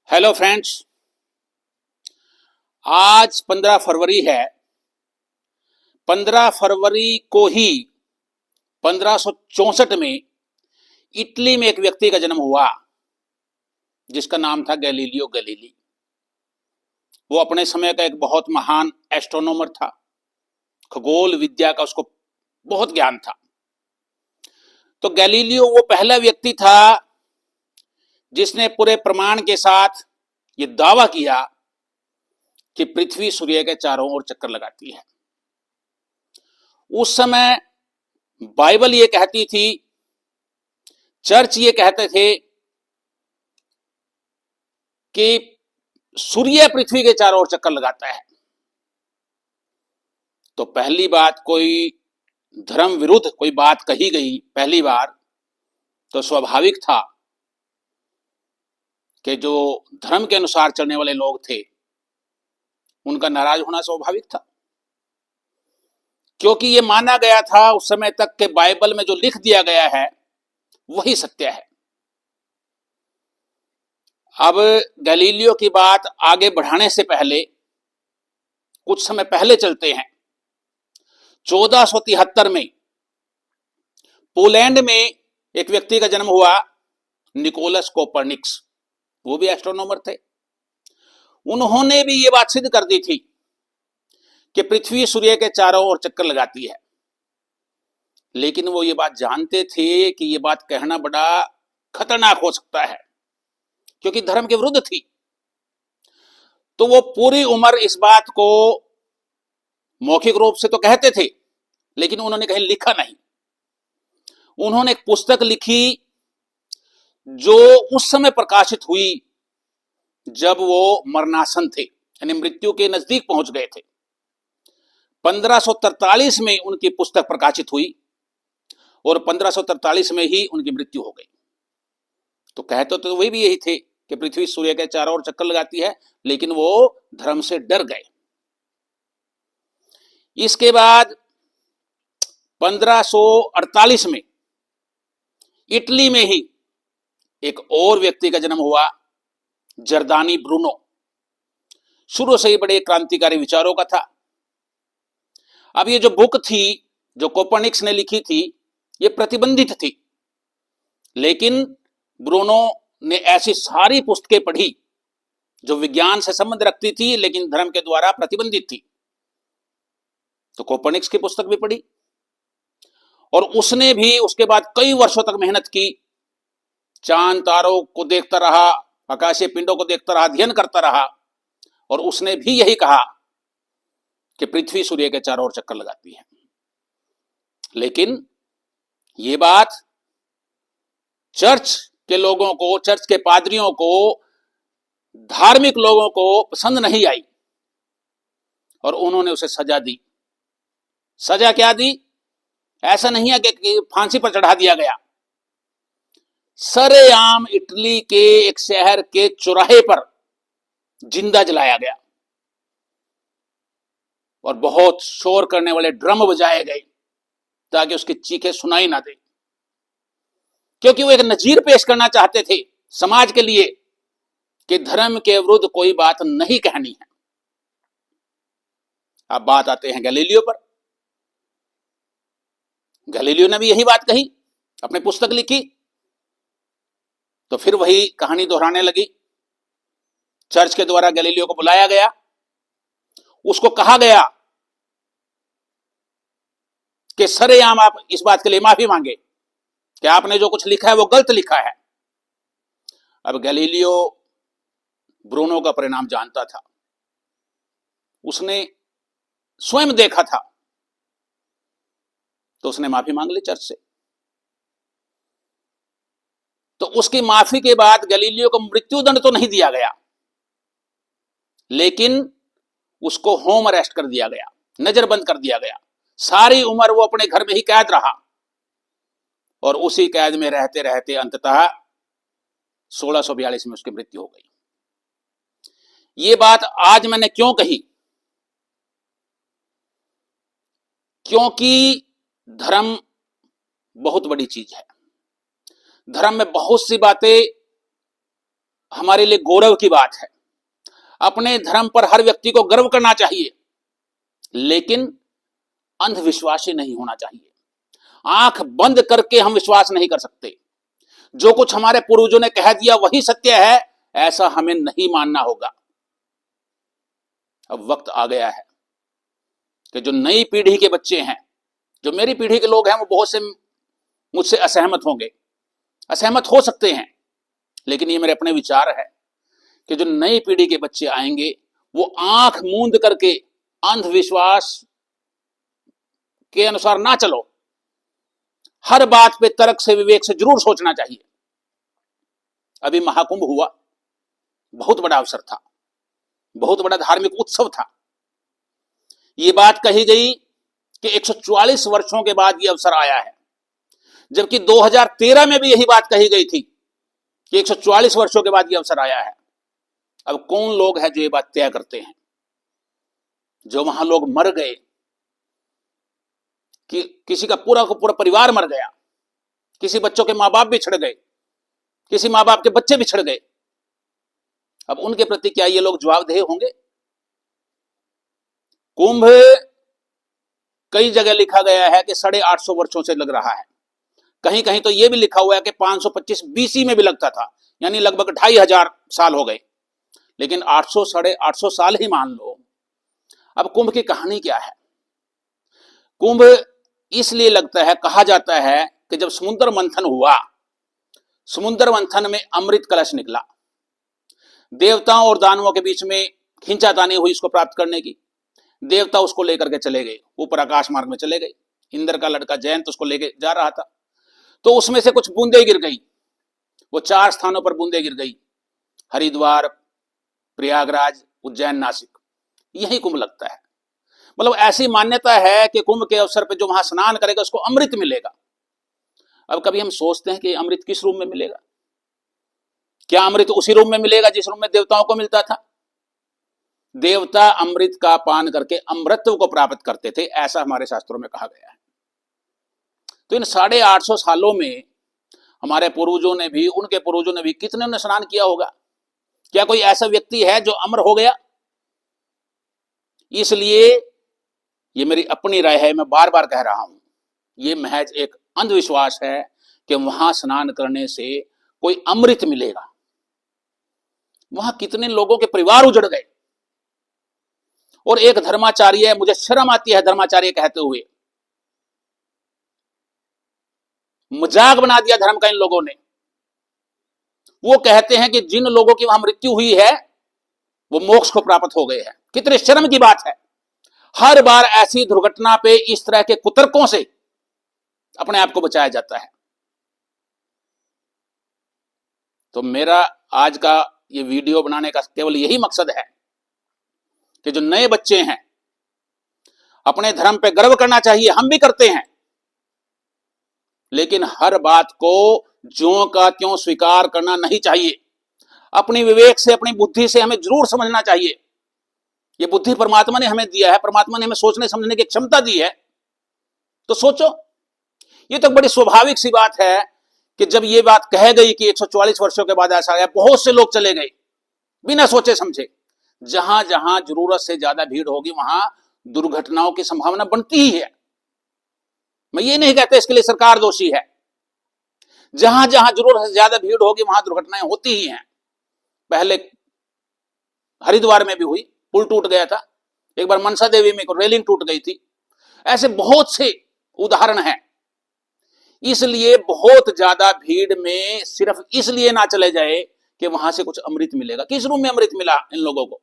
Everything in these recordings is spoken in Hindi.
Hello friends. आज 15 फरवरी है। 15 फरवरी को ही 1564 में इटली में एक व्यक्ति का जन्म हुआ जिसका नाम था गैलीलियो गैलीली। वो अपने समय का एक बहुत महान एस्ट्रोनॉमर था। खगोल विद्या का उसको बहुत ज्ञान था। तो गैलीलियो वो पहला व्यक्ति था जिसने पूरे प्रमाण के साथ ये दावा किया कि पृथ्वी सूर्य के चारों ओर चक्कर लगाती है। उस समय बाइबल ये कहती थी, चर्च ये कहते थे कि सूर्य पृथ्वी के चारों ओर चक्कर लगाता है। तो पहली बात कोई धर्म विरुद्ध कोई बात कही गई पहली बार, तो स्वाभाविक था कि जो धर्म के अनुसार चलने वाले लोग थे उनका नाराज होना स्वाभाविक था, क्योंकि ये माना गया था उस समय तक के बाइबल में जो लिख दिया गया है वही सत्य है। अब गैलीलियो की बात आगे बढ़ाने से पहले कुछ समय पहले चलते हैं। 1473 में पोलैंड में एक व्यक्ति का जन्म हुआ, निकोलस कोपरनिकस। वो भी एस्ट्रोनॉमर थे। उन्होंने भी ये बात सिद्ध कर दी थी कि पृथ्वी सूर्य के चारों ओर चक्कर लगाती है, लेकिन वो ये बात जानते थे कि ये बात कहना बड़ा खतरनाक हो सकता है क्योंकि धर्म के विरुद्ध थी। तो वो पूरी उम्र इस बात को मौखिक रूप से तो कहते थे, लेकिन उन्होंने कहीं लिखा नहीं। उन्होंने एक पुस्तक लिखी जो उस समय प्रकाशित हुई जब वो मरणासन थे, यानी मृत्यु के नजदीक पहुंच गए थे। 1543 में उनकी पुस्तक प्रकाशित हुई और 1543 में ही उनकी मृत्यु हो गई। तो कहते तो वही भी यही थे कि पृथ्वी सूर्य के चारों ओर चक्कर लगाती है, लेकिन वो धर्म से डर गए। इसके बाद 1548 में इटली में ही एक और व्यक्ति का जन्म हुआ, जर्दानी ब्रूनो। शुरू से ही बड़े क्रांतिकारी विचारों का था। अब ये जो बुक थी जो कोपरनिकस ने लिखी थी ये प्रतिबंधित थी, लेकिन ब्रूनो ने ऐसी सारी पुस्तकें पढ़ी जो विज्ञान से संबंध रखती थी लेकिन धर्म के द्वारा प्रतिबंधित थी। तो कोपरनिकस की पुस्तक भी पढ़ी और उसने भी उसके बाद कई वर्षों तक मेहनत की, चांद तारों को देखता रहा, आकाशीय पिंडों को देखता रहा, अध्ययन करता रहा, और उसने भी यही कहा कि पृथ्वी सूर्य के चारों ओर चक्कर लगाती है। लेकिन ये बात चर्च के लोगों को, चर्च के पादरियों को, धार्मिक लोगों को पसंद नहीं आई और उन्होंने उसे सजा दी। सजा क्या दी? ऐसा नहीं है कि फांसी पर चढ़ा दिया गया। सरेआम इटली के एक शहर के चौराहे पर जिंदा जलाया गया और बहुत शोर करने वाले ड्रम बजाए गए ताकि उसकी चीखें सुनाई ना दे, क्योंकि वो एक नजीर पेश करना चाहते थे समाज के लिए कि धर्म के विरुद्ध कोई बात नहीं कहनी है। अब बात आते हैं गैलीलियो पर। गैलीलियो ने भी यही बात कही, अपनी पुस्तक लिखी, तो फिर वही कहानी दोहराने लगी। चर्च के द्वारा गैलीलियो को बुलाया गया, उसको कहा गया कि सरेआम आप इस बात के लिए माफी मांगे कि आपने जो कुछ लिखा है वो गलत लिखा है। अब गैलीलियो ब्रूनो का परिणाम जानता था, उसने स्वयं देखा था, तो उसने माफी मांग ली चर्च से। तो उसकी माफी के बाद गैलीलियो को मृत्युदंड तो नहीं दिया गया, लेकिन उसको होम अरेस्ट कर दिया गया, नजरबंद कर दिया गया। सारी उम्र वो अपने घर में ही कैद रहा और उसी कैद में रहते रहते अंततः 1642 में उसकी मृत्यु हो गई। ये बात आज मैंने क्यों कही? क्योंकि धर्म बहुत बड़ी चीज है। धर्म में बहुत सी बातें हमारे लिए गौरव की बात है। अपने धर्म पर हर व्यक्ति को गर्व करना चाहिए, लेकिन अंधविश्वासी नहीं होना चाहिए। आंख बंद करके हम विश्वास नहीं कर सकते। जो कुछ हमारे पूर्वजों ने कह दिया वही सत्य है, ऐसा हमें नहीं मानना होगा। अब वक्त आ गया है कि जो नई पीढ़ी के बच्चे हैं, जो मेरी पीढ़ी के लोग हैं, वो बहुत से मुझसे असहमत होंगे, असहमत हो सकते हैं, लेकिन ये मेरे अपने विचार है कि जो नई पीढ़ी के बच्चे आएंगे वो आंख मूंद करके अंधविश्वास के अनुसार ना चलो। हर बात पे तर्क से, विवेक से जरूर सोचना चाहिए। अभी महाकुंभ हुआ, बहुत बड़ा अवसर था, बहुत बड़ा धार्मिक उत्सव था। ये बात कही गई कि 144 वर्षों के बाद ये अवसर आया है, जबकि 2013 में भी यही बात कही गई थी कि 144 वर्षों के बाद ये अवसर आया है। अब कौन लोग हैं जो ये बात तय करते हैं? जो वहां लोग मर गए, कि किसी का पूरा परिवार मर गया, किसी बच्चों के मां बाप बिछड़ गए, किसी मां बाप के बच्चे बिछड़ गए, अब उनके प्रति क्या ये लोग जवाबदेह होंगे? कुंभ कई जगह लिखा गया है कि 850 वर्षों से लग रहा है। कहीं कहीं तो यह भी लिखा हुआ है कि 525 बीसी में भी लगता था, यानी लगभग 2500 साल हो गए। लेकिन 800 850 साल ही मान लो। अब कुंभ की कहानी क्या है? कुंभ इसलिए लगता है, कहा जाता है कि जब समुद्र मंथन हुआ, समुद्र मंथन में अमृत कलश निकला। देवताओं और दानवों के बीच में खींचातानी हुई इसको प्राप्त करने की। देवता उसको लेकर के चले गए, ऊपर आकाश मार्ग में चले गए। इंद्र का लड़का जयंत उसको लेके जा रहा था, तो उसमें से कुछ बूंदे गिर गई। वो 4 स्थानों पर बूंदे गिर गई, हरिद्वार, प्रयागराज, उज्जैन, नासिक। यही कुंभ लगता है। मतलब ऐसी मान्यता है कि कुंभ के अवसर पर जो वहां स्नान करेगा उसको अमृत मिलेगा। अब कभी हम सोचते हैं कि अमृत किस रूप में मिलेगा? क्या अमृत उसी रूप में मिलेगा जिस रूप में देवताओं को मिलता था? देवता अमृत का पान करके अमृतत्व को प्राप्त करते थे, ऐसा हमारे शास्त्रों में कहा गया है। तो इन 850 सालों में हमारे पूर्वजों ने भी, उनके पूर्वजों ने भी, कितने ने स्नान किया होगा? क्या कोई ऐसा व्यक्ति है जो अमर हो गया? इसलिए ये मेरी अपनी राय है, मैं बार बार कह रहा हूं, ये महज एक अंधविश्वास है कि वहां स्नान करने से कोई अमृत मिलेगा। वहां कितने लोगों के परिवार उजड़ गए। और एक धर्माचार्य, मुझे शर्म आती है धर्माचार्य कहते हुए, मजाक बना दिया धर्म का इन लोगों ने। वो कहते हैं कि जिन लोगों की वहां मृत्यु हुई है वो मोक्ष को प्राप्त हो गए हैं। कितने शर्म की बात है। हर बार ऐसी दुर्घटना पे इस तरह के कुतर्कों से अपने आप को बचाया जाता है। तो मेरा आज का ये वीडियो बनाने का केवल यही मकसद है कि जो नए बच्चे हैं, अपने धर्म पे गर्व करना चाहिए, हम भी करते हैं, लेकिन हर बात को ज्यों का त्यों स्वीकार करना नहीं चाहिए। अपनी विवेक से, अपनी बुद्धि से हमें जरूर समझना चाहिए। ये बुद्धि परमात्मा ने हमें दिया है, परमात्मा ने हमें सोचने समझने की क्षमता दी है, तो सोचो। ये तो बड़ी स्वाभाविक सी बात है कि जब ये बात कह गई कि 144 वर्षों के बाद ऐसा आया, बहुत से लोग चले गए बिना सोचे समझे। जहां जहां जरूरत से ज्यादा भीड़ होगी वहां दुर्घटनाओं की संभावना बनती ही है। मैं ये नहीं कहता इसके लिए सरकार दोषी है। जहां जहां जरूरत से ज्यादा भीड़ होगी वहां दुर्घटनाएं होती ही हैं। पहले हरिद्वार में भी हुई, पुल टूट गया था। एक बार मनसा देवी में रेलिंग टूट गई थी। ऐसे बहुत से उदाहरण हैं। इसलिए बहुत ज्यादा भीड़ में सिर्फ इसलिए ना चले जाए कि वहां से कुछ अमृत मिलेगा। किस रूप में अमृत मिला इन लोगों को?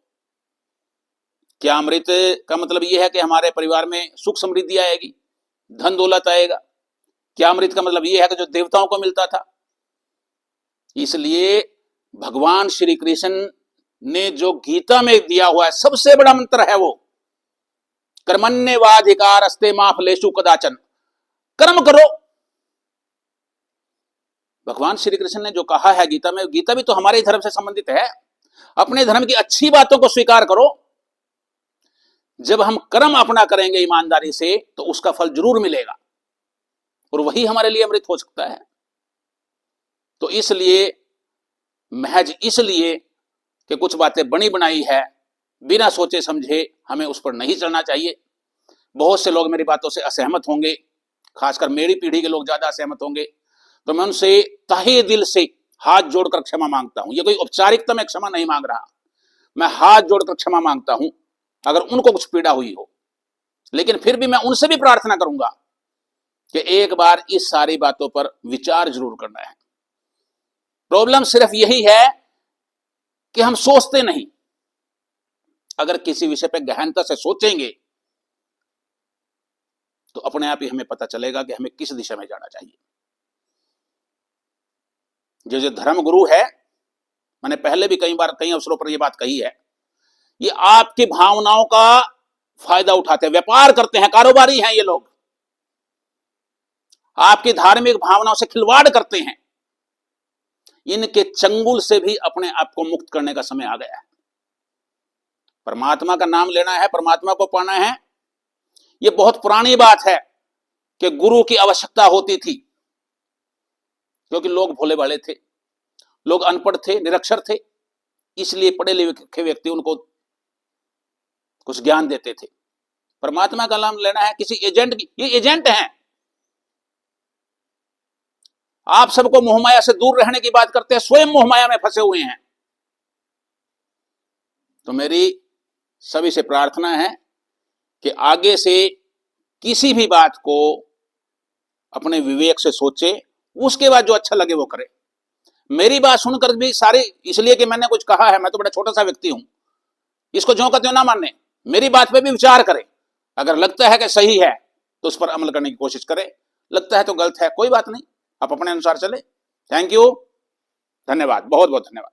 क्या अमृत का मतलब यह है कि हमारे परिवार में सुख समृद्धि आएगी, धन दौलत आएगा? क्या अमृत का मतलब यह है कि जो देवताओं को मिलता था? इसलिए भगवान श्री कृष्ण ने जो गीता में दिया हुआ है सबसे बड़ा मंत्र है वो कर्मण्येवाधिकारस्ते मा फलेषु कदाचन। कर्म करो। भगवान श्री कृष्ण ने जो कहा है गीता में, गीता भी तो हमारे धर्म से संबंधित है। अपने धर्म की अच्छी बातों को स्वीकार करो। जब हम कर्म अपना करेंगे ईमानदारी से तो उसका फल जरूर मिलेगा और वही हमारे लिए अमृत हो सकता है। तो इसलिए महज इसलिए कि कुछ बातें बनी बनाई है, बिना सोचे समझे हमें उस पर नहीं चलना चाहिए। बहुत से लोग मेरी बातों से असहमत होंगे, खासकर मेरी पीढ़ी के लोग ज्यादा असहमत होंगे, तो मैं उनसे तहे दिल से हाथ जोड़कर क्षमा मांगता हूं। ये कोई औपचारिकता में क्षमा नहीं मांग रहा, मैं हाथ जोड़कर क्षमा मांगता हूं अगर उनको कुछ पीड़ा हुई हो। लेकिन फिर भी मैं उनसे भी प्रार्थना करूंगा कि एक बार इस सारी बातों पर विचार जरूर करना है। प्रॉब्लम सिर्फ यही है कि हम सोचते नहीं। अगर किसी विषय पर गहनता से सोचेंगे तो अपने आप ही हमें पता चलेगा कि हमें किस दिशा में जाना चाहिए। जो धर्म गुरु है, मैंने पहले भी कई बार कई अवसरों पर यह बात कही है, ये आपकी भावनाओं का फायदा उठाते हैं, व्यापार करते हैं, कारोबारी हैं ये लोग, आपकी धार्मिक भावनाओं से खिलवाड़ करते हैं। इनके चंगुल से भी अपने आप को मुक्त करने का समय आ गया है। परमात्मा का नाम लेना है, परमात्मा को पाना है। यह बहुत पुरानी बात है कि गुरु की आवश्यकता होती थी, क्योंकि लोग भोले भाले थे, लोग अनपढ़ थे, निरक्षर थे, इसलिए पढ़े लिखे व्यक्ति उनको कुछ ज्ञान देते थे। परमात्मा का नाम लेना है किसी एजेंट की, ये एजेंट हैं। आप सबको मोहमाया से दूर रहने की बात करते हैं, स्वयं मोहमाया में फंसे हुए हैं। तो मेरी सभी से प्रार्थना है कि आगे से किसी भी बात को अपने विवेक से सोचे, उसके बाद जो अच्छा लगे वो करे। मेरी बात सुनकर भी सारे इसलिए कि मैंने कुछ कहा है, मैं तो बड़ा छोटा सा व्यक्ति हूं, इसको ज्यों का त्यों ना माने, मेरी बात पे भी विचार करें। अगर लगता है कि सही है तो उस पर अमल करने की कोशिश करें, लगता है तो गलत है, कोई बात नहीं, आप अपने अनुसार चले। थैंक यू, धन्यवाद, बहुत बहुत धन्यवाद।